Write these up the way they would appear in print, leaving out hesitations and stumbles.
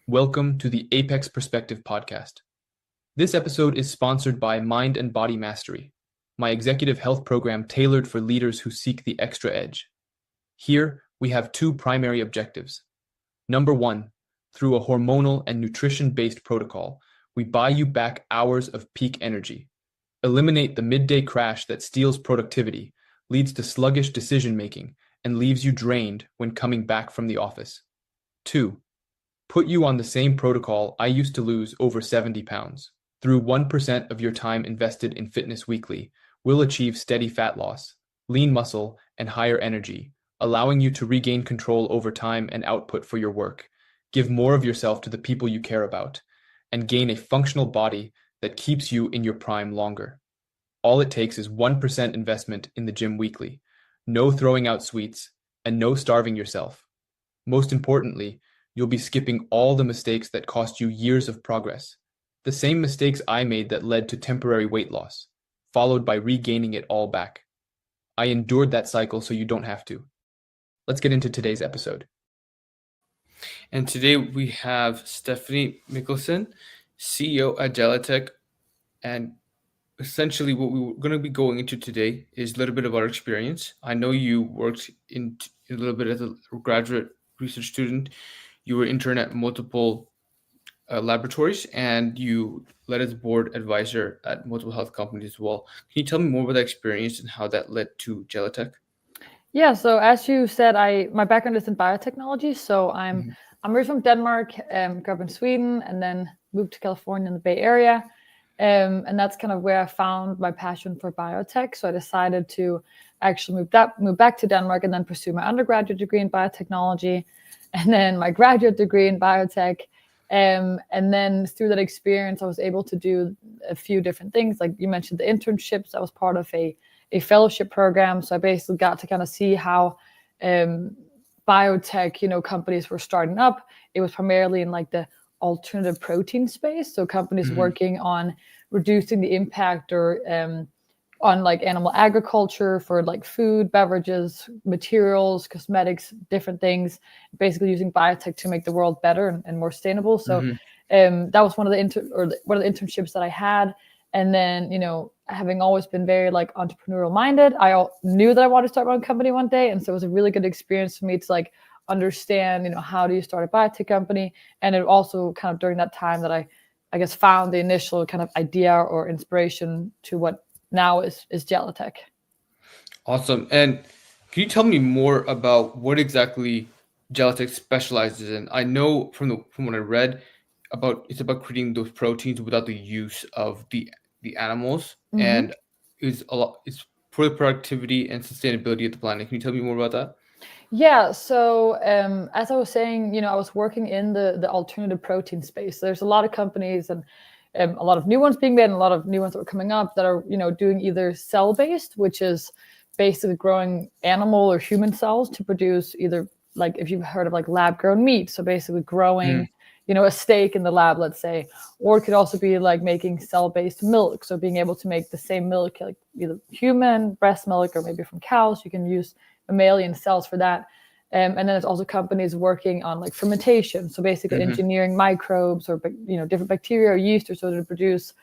Welcome to the Apex Perspective podcast. This episode is sponsored by Mind and Body Mastery, my executive health program tailored for leaders who seek the extra edge. Here, we have two primary objectives. Number one, through a hormonal and nutrition-based protocol, we buy you back hours of peak energy, eliminate the midday crash that steals productivity, leads to sluggish decision-making, and leaves you drained when coming back from the office. Two, put you on the same protocol I used to lose over 70 pounds. Through 1% of your time invested in fitness weekly, we'll achieve steady fat loss, lean muscle, and higher energy, allowing you to regain control over time and output for your work, give more of yourself to the people you care about, and gain a functional body that keeps you in your prime longer. All it takes is 1% investment in the gym weekly, no throwing out sweets, and no starving yourself. Most importantly, you'll be skipping all the mistakes that cost you years of progress. The same mistakes I made that led to temporary weight loss, followed by regaining it all back. I endured that cycle so you don't have to. Let's get into today's episode. And today we have Stephanie Michelsen, CEO at Jellatech. And essentially what we're going to be going into today is a little bit of our experience. I know you worked in a little bit as a graduate research student. You were intern at multiple laboratories, and you led as board advisor at multiple health companies as well. Can you tell me more about that experience and how that led to Jellatech? Yeah, so as you said, my background is in biotechnology. So I'm originally from Denmark, grew up in Sweden, and then moved to California in the Bay Area. And that's kind of where I found my passion for biotech. So I decided to actually move back to Denmark and then pursue my undergraduate degree in biotechnology, and then my graduate degree in biotech. And then through that experience, I was able to do a few different things. Like you mentioned, the internships. I was part of a fellowship program. So I basically got to kind of see how biotech, companies were starting up. It was primarily in like the alternative protein space. So companies working on reducing the impact or on like animal agriculture for like food, beverages, materials, cosmetics, different things, basically using biotech to make the world better and more sustainable. So that was one of the internships that I had. And then, having always been very like entrepreneurial minded, I knew that I wanted to start my own company one day. And so it was a really good experience for me to like understand, how do you start a biotech company? And it also kind of during that time that I guess found the initial kind of idea or inspiration to what now is Jellatech. Awesome. And can you tell me more about what exactly Jellatech specializes in? I know from what I read it's about creating those proteins without the use of the animals, and it's for the productivity and sustainability of the planet. Can you tell me more about that? Yeah, so as I was saying, I was working in the alternative protein space. There's a lot of companies and a lot of new ones being made and a lot of new ones that are coming up that are, doing either cell-based, which is basically growing animal or human cells to produce either, like if you've heard of like lab-grown meat, so basically growing a steak in the lab, let's say, or it could also be like making cell-based milk. So being able to make the same milk, like either human breast milk or maybe from cows, you can use mammalian cells for that. And then there's also companies working on like fermentation. So basically engineering microbes or, different bacteria or yeast or so to produce,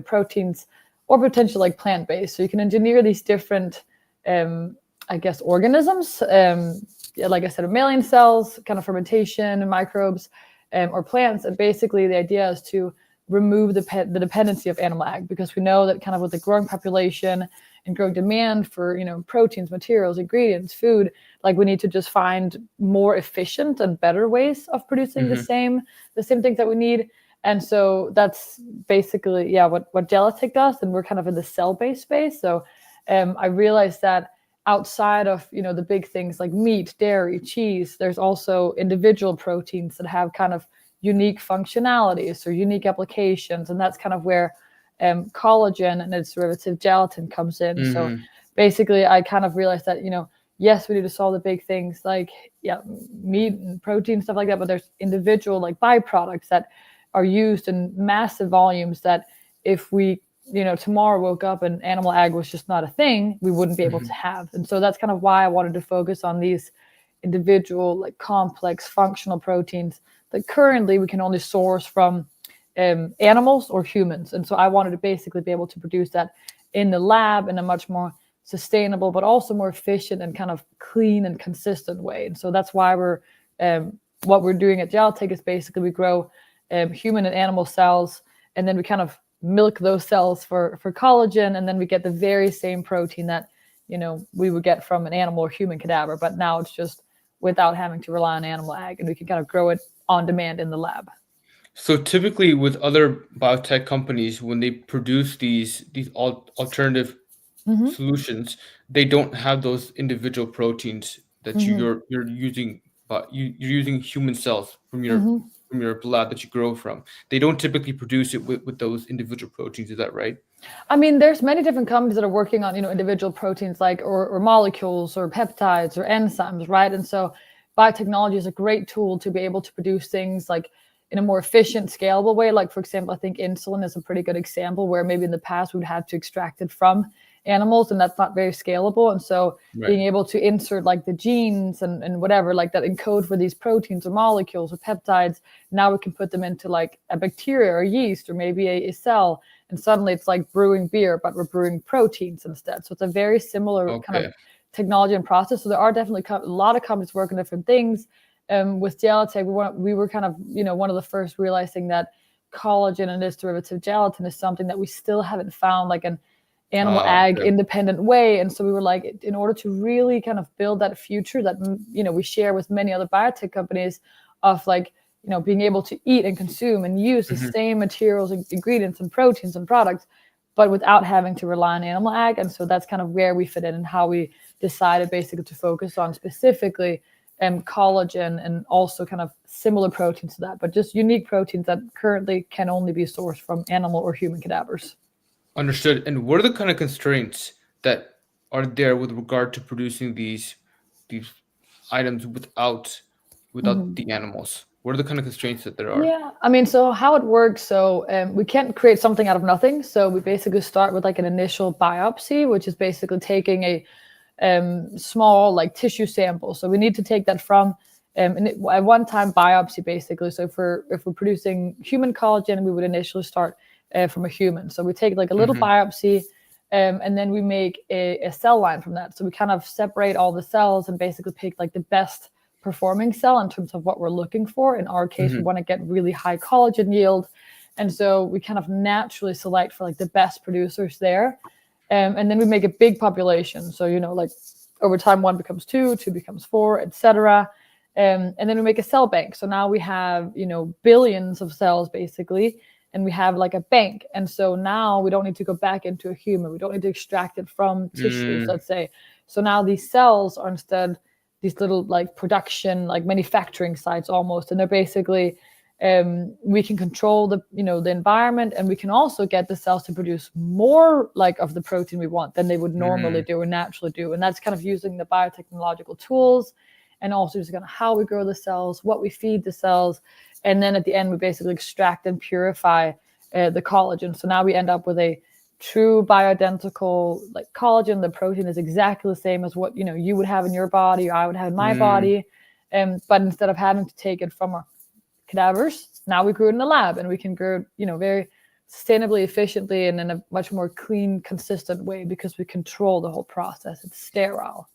proteins or potentially like plant-based. So you can engineer these different, organisms. Like I said, mammalian cells, kind of fermentation and microbes, or plants. And basically the idea is to remove the dependency of animal ag, because we know that kind of with the growing population and growing demand for, proteins, materials, ingredients, food, like we need to just find more efficient and better ways of producing the same things that we need. And so that's basically, what Jellatech does. And we're kind of in the cell-based space. So I realized that outside of, the big things like meat, dairy, cheese, there's also individual proteins that have kind of unique functionalities or unique applications. And that's kind of where collagen and its derivative gelatin comes in. So basically I kind of realized that, yes, we need to solve the big things like meat and protein, stuff like that, but there's individual like byproducts that are used in massive volumes that if we tomorrow woke up and animal ag was just not a thing, we wouldn't be able to have. And so that's kind of why I wanted to focus on these individual like complex functional proteins that currently we can only source from animals or humans. And so I wanted to basically be able to produce that in the lab in a much more sustainable, but also more efficient and kind of clean and consistent way. And so that's why what we're doing at Jellatech is basically we grow human and animal cells, and then we kind of milk those cells for collagen, and then we get the very same protein that we would get from an animal or human cadaver, but now it's just without having to rely on animal ag, and we can kind of grow it on demand in the lab. So typically with other biotech companies, when they produce these alternative solutions, they don't have those individual proteins that you're using, but you're using human cells from your lab that you grow from. They don't typically produce it with those individual proteins. Is that right? I mean, there's many different companies that are working on individual proteins, like or molecules or peptides or enzymes, right? And so biotechnology is a great tool to be able to produce things like in a more efficient, scalable way. Like, for example, I think insulin is a pretty good example where maybe in the past we'd have to extract it from animals, and that's not very scalable. And so being able to insert like the genes and whatever like that encode for these proteins or molecules or peptides, now we can put them into like a bacteria or yeast or maybe a cell, and suddenly it's like brewing beer, but we're brewing proteins instead. So it's a very similar kind of technology and process. So there are definitely a lot of companies working on different things. With Jellatech, we were kind of one of the first realizing that collagen and this derivative gelatin is something that we still haven't found like an animal ag independent way. And so we were like, in order to really kind of build that future that we share with many other biotech companies of like being able to eat and consume and use the same materials and ingredients and proteins and products, but without having to rely on animal ag. And so that's kind of where we fit in and how we decided basically to focus on specifically collagen and also kind of similar proteins to that, but just unique proteins that currently can only be sourced from animal or human cadavers. Understood. And what are the kind of constraints that are there with regard to producing these items without the animals? What are the kind of constraints that there are? Yeah, I mean, so how it works, so we can't create something out of nothing. So we basically start with like an initial biopsy, which is basically taking a small like tissue sample. So we need to take that from a one-time biopsy basically. So if we're producing human collagen, we would initially start from a human. So we take like a little biopsy, and then we make a cell line from that. So we kind of separate all the cells and basically pick like the best performing cell in terms of what we're looking for. In our case, we want to get really high collagen yield. And so we kind of naturally select for like the best producers there. And then we make a big population. So, like over time, 1 becomes 2, 2 becomes 4, etc. And then we make a cell bank. So now we have, billions of cells basically, and we have like a bank. And so now we don't need to go back into a human. We don't need to extract it from tissues, let's say. So now these cells are instead these little like production, like manufacturing sites almost. And they're basically, we can control the environment, and we can also get the cells to produce more like of the protein we want than they would normally do or naturally do. And that's kind of using the biotechnological tools, and also just kind of how we grow the cells, what we feed the cells. And then at the end, we basically extract and purify the collagen. So now we end up with a true bioidentical like collagen. The protein is exactly the same as what you would have in your body or I would have in my body. But instead of having to take it from our cadavers, now we grew it in the lab, and we can grow very sustainably, efficiently, and in a much more clean, consistent way because we control the whole process. It's sterile.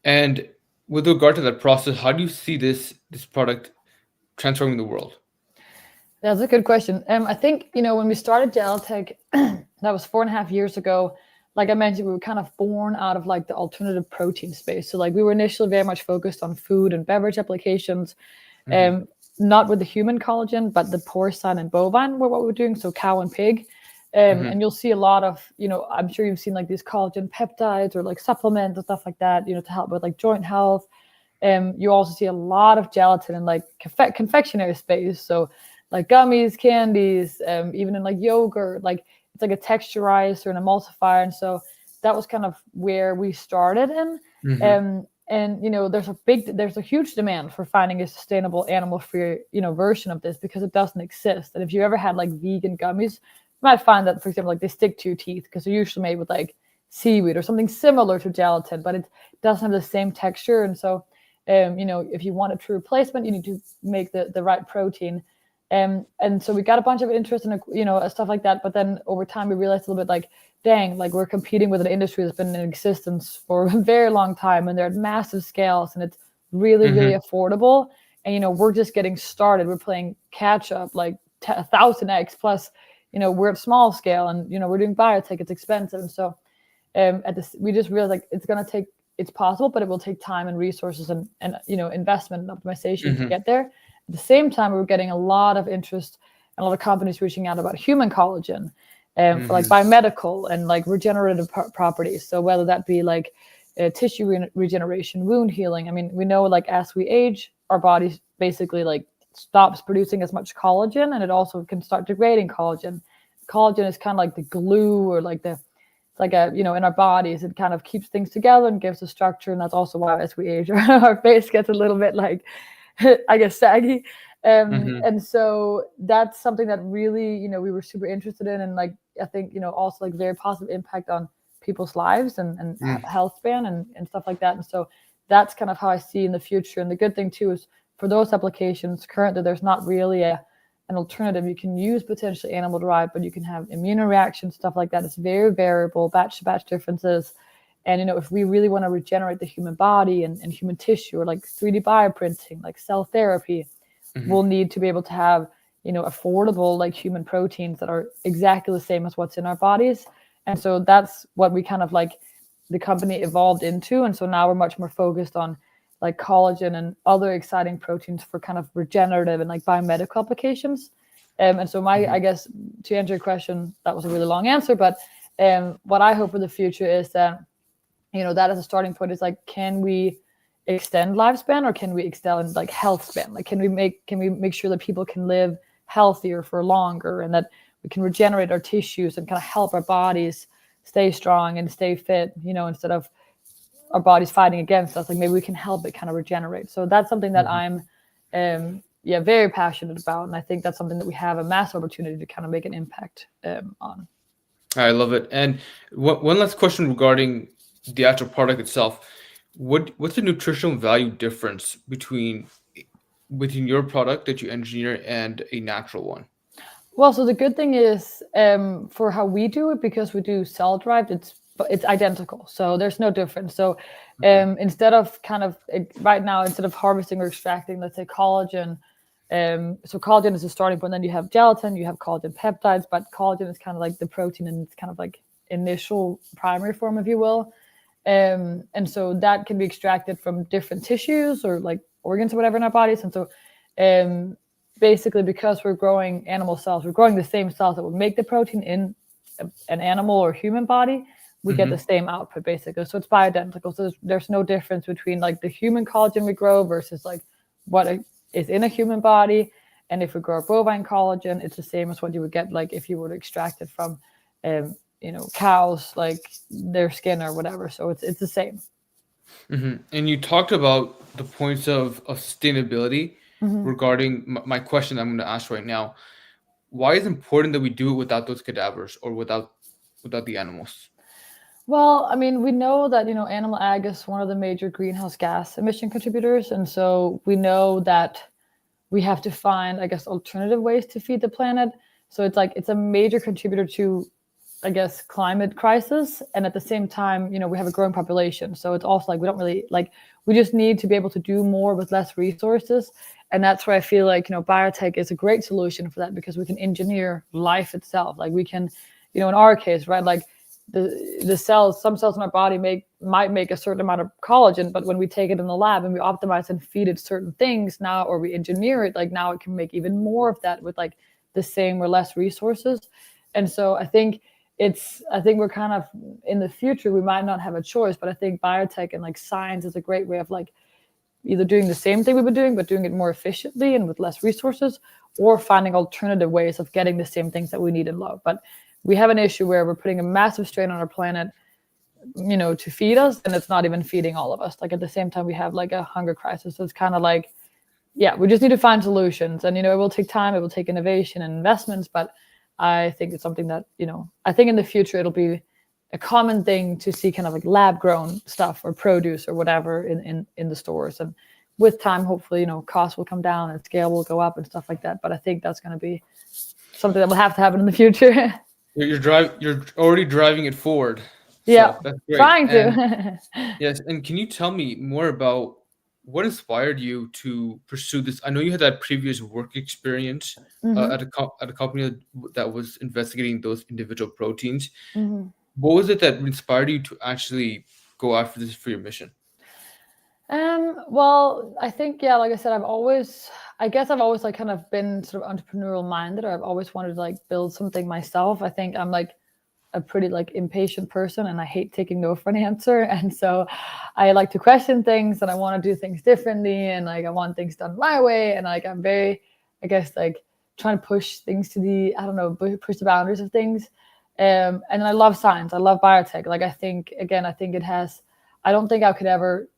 And with regard to that process, how do you see this product transforming the world? That's a good question. I think when we started Jellatech, that was 4.5 years ago. Like I mentioned, we were kind of born out of like the alternative protein space. So like we were initially very much focused on food and beverage applications. Not with the human collagen, but the porcine and bovine were what we were doing. So cow and pig. And you'll see a lot of, I'm sure you've seen like these collagen peptides or like supplements and stuff like that, to help with like joint health. You also see a lot of gelatin in like confectionery space. So like gummies, candies, even in like yogurt, like it's like a texturizer and emulsifier. And so that was kind of where we started in. And there's a huge demand for finding a sustainable animal-free version of this because it doesn't exist. And if you ever had like vegan gummies, you might find that, for example, like they stick to your teeth because they're usually made with like seaweed or something similar to gelatin, but it doesn't have the same texture. And so if you want a true replacement, you need to make the right protein. And so we got a bunch of interest in, stuff like that. But then over time, we realized a little bit like, dang, like we're competing with an industry that's been in existence for a very long time, and they're at massive scales, and it's really, really affordable. And, we're just getting started. We're playing catch up, like 1,000x plus, we're at small scale, and, we're doing biotech, it's expensive. And so we just realized like it's possible, but it will take time and resources and investment and optimization to get there. At the same time, we were getting a lot of interest and a lot of companies reaching out about human collagen for like biomedical and like regenerative properties. So whether that be like tissue regeneration, wound healing. I mean, we know like as we age, our bodies basically like stops producing as much collagen, and it also can start degrading collagen. Collagen is kind of like the glue, or like in our bodies, it kind of keeps things together and gives a structure. And that's also why as we age, our face gets a little bit like, I guess, saggy. And so that's something that really, we were super interested in. And like, I think, also like very positive impact on people's lives and health span and stuff like that. And so that's kind of how I see in the future. And the good thing too is for those applications currently, there's not really an alternative. You can use potentially animal derived, but you can have immune reactions, stuff like that. It's very variable, batch to batch differences. And, if we really want to regenerate the human body and human tissue, or like 3D bioprinting, like cell therapy, we'll need to be able to have, affordable like human proteins that are exactly the same as what's in our bodies. And so that's what we kind of like the company evolved into. And so now we're much more focused on like collagen and other exciting proteins for kind of regenerative and like biomedical applications. And so I guess to answer your question, that was a really long answer, but what I hope for the future is that, that as a starting point is like, can we extend lifespan, or can we extend like health span? Like, can we make sure that people can live healthier for longer, and that we can regenerate our tissues and kind of help our bodies stay strong and stay fit, instead of our bodies fighting against us. Like maybe we can help it kind of regenerate. So that's something that I'm very passionate about. And I think that's something that we have a massive opportunity to kind of make an impact on. I love it. And one last question regarding the actual product itself. What's the nutritional value difference between your product that you engineer and a natural one? Well, so the good thing is for how we do it, because we do cell derived, it's identical. So there's no difference. So instead of right now, instead of harvesting or extracting, let's say collagen, so collagen is the starting point. Then you have gelatin, you have collagen peptides, but collagen is kind of like the protein, and it's kind of like initial primary form, if you will. And so that can be extracted from different tissues or like organs or whatever in our bodies. And so basically, because we're growing animal cells, we're growing the same cells that would make the protein in an animal or human body, we get the same output basically. So it's bioidentical. So there's no difference between like the human collagen we grow versus like what is in a human body. And if we grow bovine collagen, it's the same as what you would get like if you were to extract it from cows, like their skin or whatever. So it's the same. And you talked about the points of sustainability regarding my question I'm going to ask right now. Why is it important that we do it without those cadavers, or without the animals? Well, I mean, we know that, animal ag is one of the major greenhouse gas emission contributors. And so we know that we have to find, I guess, alternative ways to feed the planet. So it's a major contributor to, I guess, climate crisis. And at the same time, we have a growing population. So it's also like, we don't really we just need to be able to do more with less resources. And that's where I feel like, biotech is a great solution for that, because we can engineer life itself. Like we can, in our case, right, like the cells, some cells in our body might make a certain amount of collagen, but when we take it in the lab and we optimize and feed it certain things now, or we engineer it, like now it can make even more of that with like the same or less resources. And so I think we're kind of in the future, we might not have a choice, but I think biotech and like science is a great way of like either doing the same thing we've been doing, but doing it more efficiently and with less resources, or finding alternative ways of getting the same things that we need and love. But we have an issue where we're putting a massive strain on our planet, to feed us, and it's not even feeding all of us. Like at the same time, we have like a hunger crisis. So it's kind of like, we just need to find solutions, and, it will take time, it will take innovation and investments, but I think it's something that, I think in the future, it'll be a common thing to see kind of like lab grown stuff or produce or whatever in the stores. And with time, hopefully, costs will come down and scale will go up and stuff like that. But I think that's going to be something that will have to happen in the future. You're already driving it forward. Yeah, So that's great. trying And to. yes, and can you tell me more about what inspired you to pursue this? I know you had that previous work experience Hmm. at a company that was investigating those individual proteins. Hmm. What was it that inspired you to actually go after this for your mission? Well, I think, yeah, like I said, I guess I've always like kind of been sort of entrepreneurial minded, or I've always wanted to like build something myself. I think I'm like a pretty like impatient person, and I hate taking no for an answer. And so I like to question things, and I want to do things differently, and like I want things done my way. And like I'm very, I guess, like trying to push things to the, I don't know, push the boundaries of things. And I love science. I love biotech. Like I think, again, I think it has, I don't think I could ever,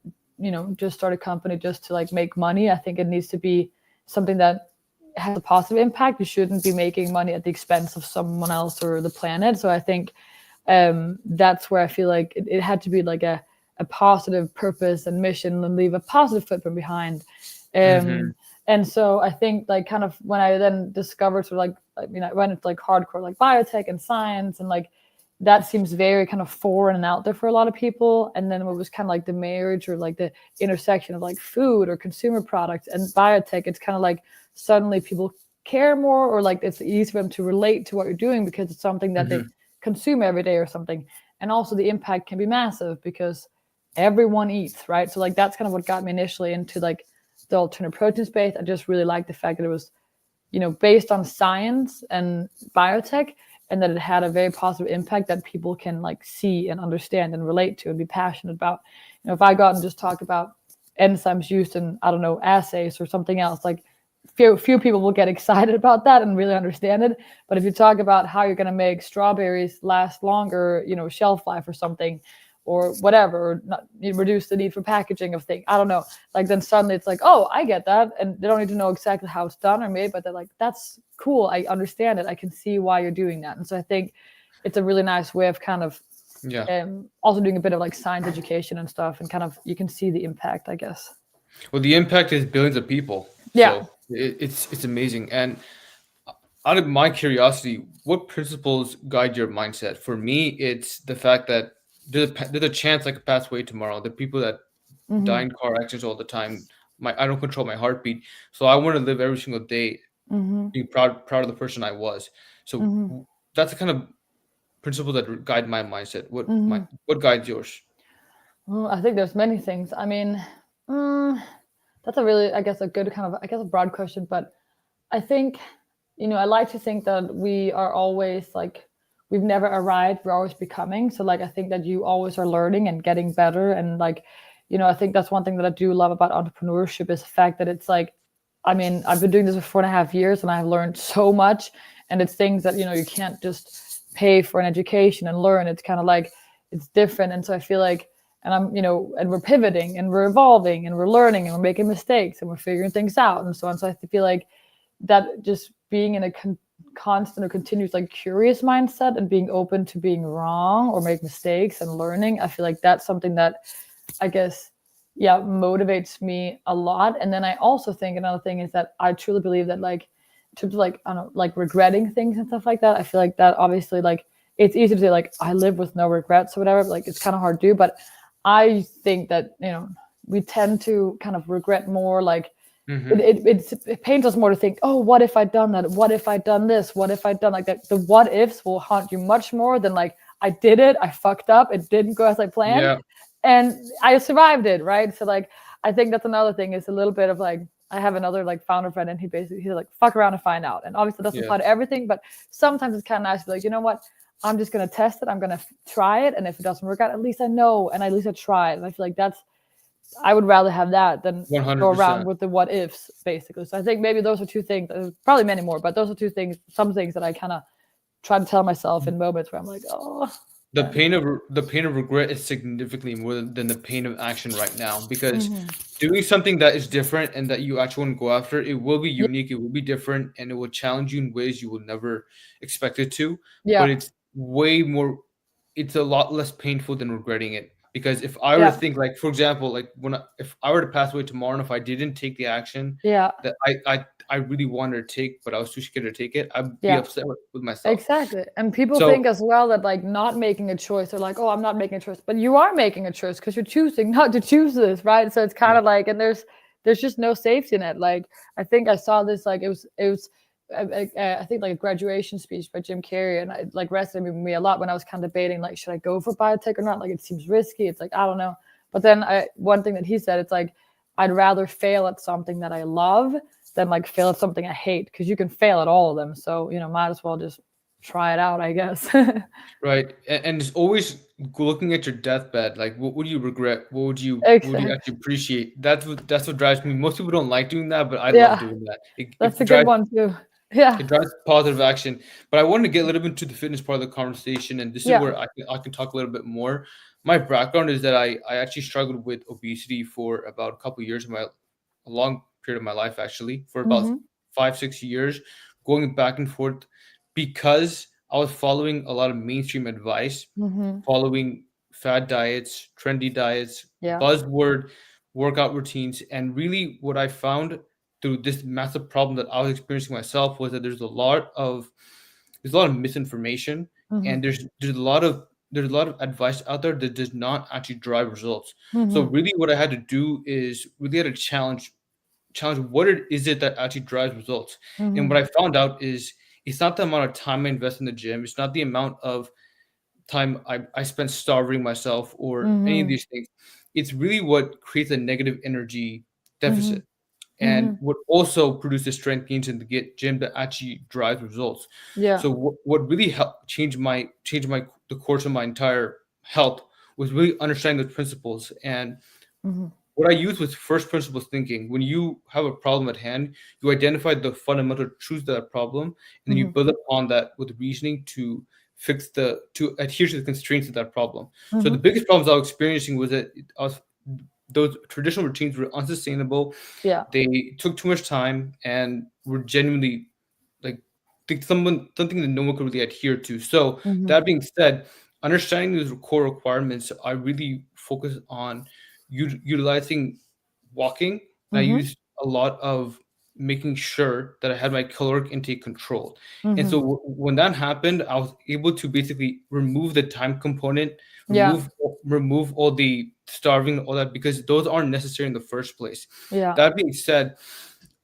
just start a company just to like make money. I think it needs to be something that has a positive impact. You shouldn't be making money at the expense of someone else or the planet. So I think that's where I feel like it had to be like a positive purpose and mission and leave a positive footprint behind. Mm-hmm. And so I think like kind of when I then discovered sort of like, I mean, I went into like hardcore like biotech and science, and like that seems very kind of foreign and out there for a lot of people. And then it was kind of like the marriage or like the intersection of like food or consumer products and biotech. It's kind of like suddenly people care more, or like it's easy for them to relate to what you're doing because it's something that they Mm-hmm. consume every day or something. And also the impact can be massive because everyone eats, right? So like that's kind of what got me initially into like the alternative protein space. I just really liked the fact that it was, based on science and biotech, and that it had a very positive impact that people can like see and understand and relate to and be passionate about. If I got and just talk about enzymes used in, I don't know, assays or something else, like few people will get excited about that and really understand it. But if you talk about how you're going to make strawberries last longer, shelf life or something, or whatever, or not, reduce the need for packaging of things, I don't know, like then suddenly it's like, oh, I get that. And they don't need to know exactly how it's done or made, but they're like, that's cool, I understand it, I can see why you're doing that. And so I think it's a really nice way of kind of Yeah. also doing a bit of like science education and stuff, and kind of you can see the impact, I guess. Well, the impact is billions of people. Yeah. So it's amazing. And out of my curiosity, what principles guide your mindset? For me, it's the fact that there's a chance I could pass away tomorrow. The people that die Mm-hmm. in car accidents all the time, I don't control my heartbeat, so I want to live every single day Mm-hmm. being proud of the person I was. So Mm-hmm. that's the kind of principle that guide my mindset. Mm-hmm. What guides yours? Well, I think there's many things. I mean, mm, that's a really, I guess, a good kind of, I guess, a broad question. But I think, I like to think that we are always like, we've never arrived, we're always becoming. So like, I think that you always are learning and getting better. And like, I think that's one thing that I do love about entrepreneurship is the fact that it's like, I mean, I've been doing this for 4.5 years and I've learned so much. And it's things that, you can't just pay for an education and learn. It's kind of like, it's different. And so I feel like, and I'm, and we're pivoting and we're evolving and we're learning and we're making mistakes and we're figuring things out and so on. So I feel like that just being in a constant or continuous like curious mindset and being open to being wrong or make mistakes and learning, I feel like that's something that I guess, yeah, motivates me a lot. And then I also think another thing is that I truly believe that like in terms of like, I don't know, like regretting things and stuff like that, I feel like that obviously like it's easy to say like I live with no regrets or whatever, but like it's kind of hard to do. But I think that, we tend to kind of regret more, like Mm-hmm. it pains us more to think, oh, what if I'd done that? What if I'd done this? What if I'd done like that? The what ifs will haunt you much more than like, I did it, I fucked up, it didn't go as I planned, Yeah. and I survived it, right? So like, I think that's another thing is a little bit of like, I have another like founder friend, and he's like, fuck around and find out. And obviously, it doesn't apply to everything, but sometimes it's kind of nice to be like, you know what? I'm just gonna test it. I'm gonna try it, and if it doesn't work out, at least I know, and at least I tried. And I feel like I would rather have that than go around 100%. with the what ifs, basically. So I think maybe those are two things. There's probably many more, but those are two things. Some things that I kind of try to tell myself in moments where I'm like, oh. The pain of regret is significantly more than the pain of action right now, because Mm-hmm. doing something that is different and that you actually want to go after, it will be Yeah. unique, it will be different, and it will challenge you in ways you will never expect it to. But Yeah. it's a lot less painful than regretting it. Because if I were to think, like, for example, like if I were to pass away tomorrow and if I didn't take the action that I really wanted to take, but I was too scared to take it, I'd be upset with myself. Exactly. And people think as well that like not making a choice, they're like, oh, I'm not making a choice, but you are making a choice because you're choosing not to choose this, right? So it's kind of like, and there's just no safety net. Like I think I saw this, like it was I think like a graduation speech by Jim Carrey, and it like resonated with me a lot when I was kind of debating like, should I go for biotech or not? Like it seems risky. It's like, I don't know. But then one thing that he said, it's like, I'd rather fail at something that I love than like fail at something I hate, because you can fail at all of them. So, might as well just try it out, I guess. Right. And it's always looking at your deathbed, like what would you regret? What would you actually appreciate? That's what drives me. Most people don't like doing that, but I love doing that. That's a good one too. Yeah. It drives positive action. But I wanted to get a little bit into the fitness part of the conversation, and this is where I can talk a little bit more. My background is that I actually struggled with obesity for about a couple of years a long period of my life, actually, for about 5-6 years, going back and forth because I was following a lot of mainstream advice, following fad diets, trendy diets, buzzword workout routines. And really what I found through this massive problem that I was experiencing myself was that there's a lot of misinformation, and there's a lot of advice out there that does not actually drive results. So really what I had to do is really had to challenge what is it that actually drives results. And what I found out is it's not the amount of time I invest in the gym. It's not the amount of time I spend starving myself or any of these things. It's really what creates a negative energy deficit. And what also produces strength gains in the gym that actually drives results. So what really helped change the course of my entire health was really understanding those principles. And what I use was first principles thinking. When you have a problem at hand, you identify the fundamental truth of that problem, and then you build upon that with reasoning to adhere to the constraints of that problem. So the biggest problems I was experiencing was that those traditional routines were unsustainable. They took too much time and were genuinely like something that no one could really adhere to. So that being said, understanding those core requirements, I really focus on utilizing walking. I used a lot of making sure that I had my caloric intake controlled. And so when that happened, I was able to basically remove the time component, remove all the starving, all that, because those aren't necessary in the first place. That being said,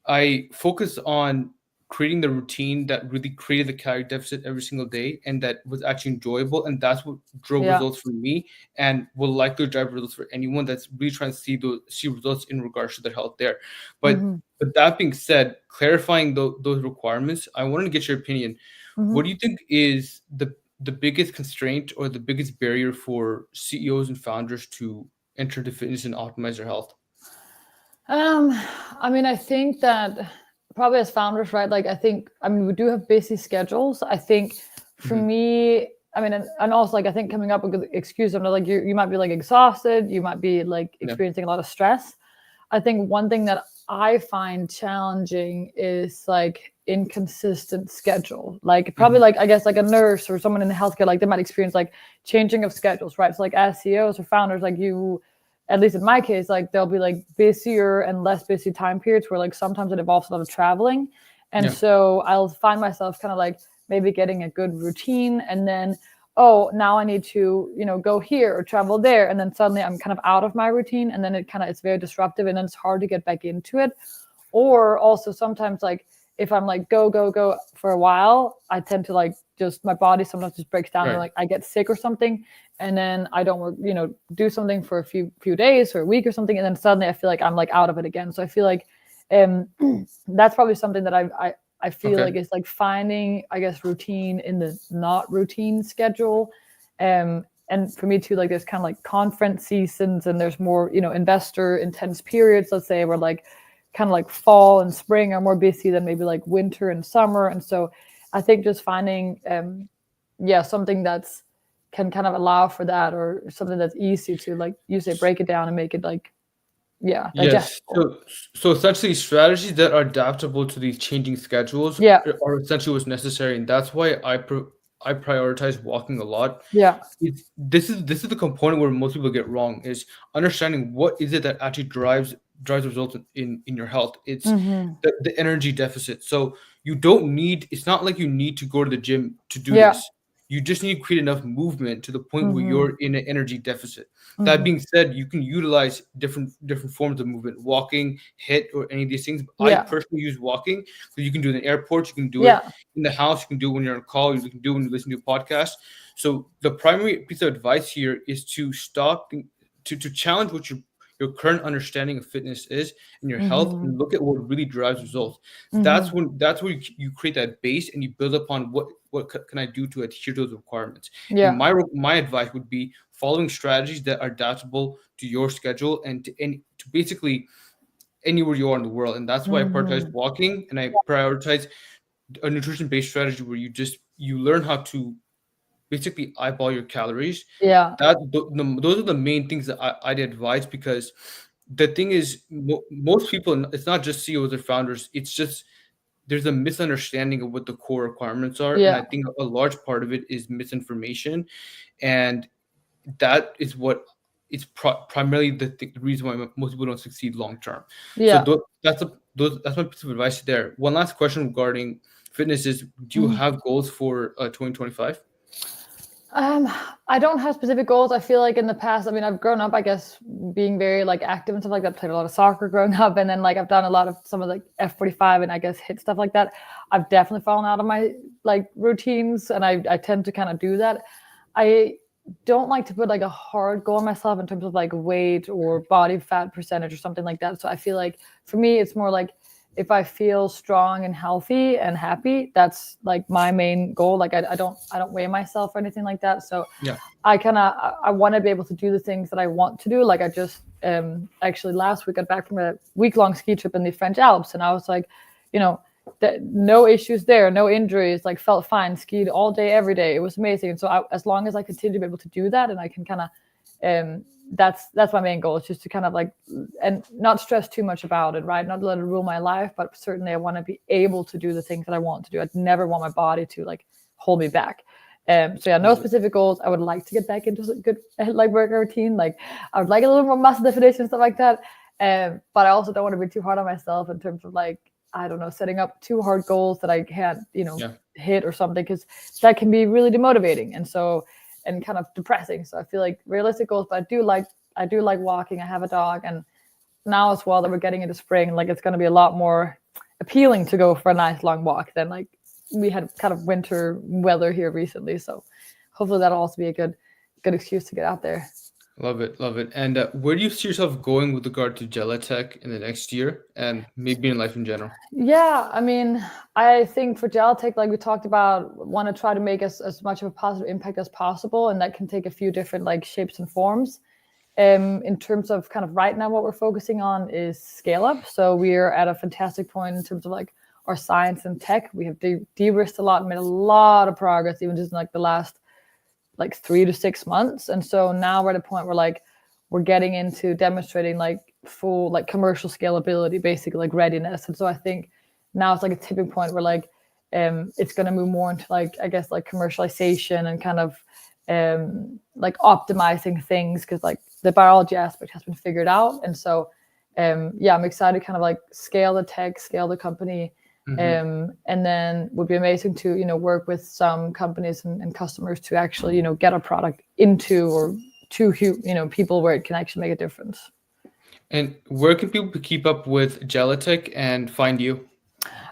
I focus on creating the routine that really created the calorie deficit every single day and that was actually enjoyable. And that's what drove results for me and will likely drive results for anyone that's really trying to see results in regards to their health there. But that being said, clarifying those requirements, I wanted to get your opinion. What do you think is the biggest constraint or the biggest barrier for CEOs and founders to enter into fitness and optimize their health? I mean, I think that probably as founders, right? Like, we do have busy schedules. I think for me, I mean, and also like, I think coming up with an excuse, I'm like, you might be like exhausted. You might be like experiencing a lot of stress. I think one thing that I find challenging is like inconsistent schedule. Like probably like, I guess like a nurse or someone in the healthcare, like they might experience like changing of schedules, right? So like as CEOs or founders, like at least in my case, like there'll be like busier and less busy time periods where like sometimes it involves a lot of traveling. And so I'll find myself kind of like maybe getting a good routine and then, oh, now I need to, go here or travel there. And then suddenly I'm kind of out of my routine and then it's very disruptive and then it's hard to get back into it. Or also sometimes like if I'm like go for a while, I tend to like my body sometimes just breaks down and like I get sick or something. And then I don't work, do something for a few days or a week or something. And then suddenly I feel like I'm like out of it again. So I feel like that's probably something that I feel like it's like finding, I guess, routine in the not routine schedule. And for me too, like there's kind of like conference seasons and there's more, investor intense periods, let's say, where like kind of like fall and spring are more busy than maybe like winter and summer. And so I think just finding, something that's can kind of allow for that or something that's easy to like, you say, break it down and make it like, digestible. So essentially strategies that are adaptable to these changing schedules are essentially what's necessary. And that's why I prioritize walking a lot. Yeah. This is the component where most people get wrong, is understanding what is it that actually drives results in your health. It's Mm-hmm. the energy deficit. So you don't need, it's not like you need to go to the gym to do Yeah. this. You just need to create enough movement to the point where Mm-hmm. you're in an energy deficit. That Mm-hmm. being said, you can utilize different forms of movement, walking, hit, or any of these things. I Yeah. personally use walking, because you can do it in the airport, you can do it Yeah. in the house, you can do it when you're on a call, you can do it when you listen to a podcast. So the primary piece of advice here is to stop, to challenge what your current understanding of fitness is and your health, Mm-hmm. and look at what really drives results. Mm-hmm. That's where you create that base, and you build upon what can I do to adhere to those requirements. And Yeah. my advice would be following strategies that are adaptable to your schedule and to basically anywhere you are in the world. And that's why I prioritize Mm-hmm. walking, and I prioritize a nutrition based strategy where you learn how to basically eyeball your calories. Yeah. Those are the main things that I'd advise, because the thing is, most people, it's not just CEOs or founders, it's just there's a misunderstanding of what the core requirements are, and I Yeah. think a large part of it is misinformation, and that is what it's primarily the reason why most people don't succeed long term. So Yeah. that's my piece of advice there. One last question regarding fitness is, do you Mhm. have goals for 2025? Um, I don't have specific goals. I feel like in the past, I mean, I've grown up, I guess, being very like active and stuff like that. Played a lot of soccer growing up, and then like I've done a lot of some of like F45 and I guess hit stuff like that. I've definitely fallen out of my like routines, and I tend to kind of do that. I don't like to put like a hard goal on myself in terms of like weight or body fat percentage or something like that. So I feel like for me, it's more like if I feel strong and healthy and happy, that's like my main goal. Like I don't weigh myself or anything like that. So Yeah. I want to be able to do the things that I want to do. Like I just actually last week got back from a week-long ski trip in the French Alps, and I was like, you know, no issues there, no injuries, like felt fine, skied all day, every day. It was amazing. And so as long as I continue to be able to do that, and I can kind of, that's my main goal. It's just to kind of like, and not stress too much about it, right? Not let it rule my life, but certainly I want to be able to do the things that I want to do. I'd never want my body to like hold me back. So yeah, no specific goals. I would like to get back into a good like workout routine. Like I would like a little more muscle definition, stuff like that. But I also don't want to be too hard on myself in terms of like, I don't know, setting up too hard goals that I can't, hit or something, because that can be really demotivating and kind of depressing. So I feel like realistic goals, but I do like walking. I have a dog, and now as well that we're getting into spring, like it's going to be a lot more appealing to go for a nice long walk than like we had kind of winter weather here recently. So hopefully that'll also be a good excuse to get out there. Love it, love it. And where do you see yourself going with regard to Jellatech in the next year, and maybe in life in general? Yeah, I mean, I think for Jellatech, like we talked about, want to try to make as much of a positive impact as possible, and that can take a few different like shapes and forms. In terms of kind of right now, what we're focusing on is scale up. So we're at a fantastic point in terms of like our science and tech. We have de-risked a lot, made a lot of progress, even just in like the last like 3 to 6 months. And so now we're at a point where like we're getting into demonstrating like full like commercial scalability, basically like readiness. And so I think now it's like a tipping point where like it's going to move more into like, I guess, like commercialization and kind of like optimizing things, because like the biology aspect has been figured out. And so yeah, I'm excited to kind of like scale the tech, scale the company. And then would be amazing to work with some companies and customers to actually get a product into or to people where it can actually make a difference. And where can people keep up with Jellatech and find you?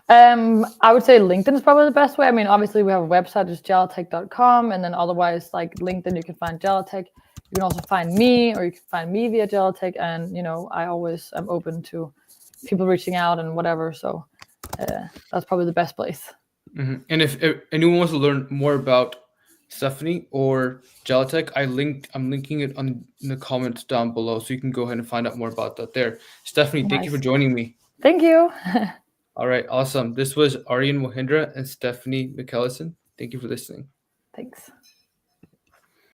I would say LinkedIn is probably the best way. I mean, obviously we have a website, just jellatech.com, and then otherwise like LinkedIn, you can find Jellatech. You can also find me, or you can find me via Jellatech, and I always am open to people reaching out and whatever. So that's probably the best place. And if anyone wants to learn more about Stephanie or Jellatech, I'm linking it in the comments down below, so you can go ahead and find out more about that there. Stephanie, thank you for joining me. Thank you. All right, awesome. This was Aryan Mohindra and Stephanie Michelsen. Thank you for listening. Thanks.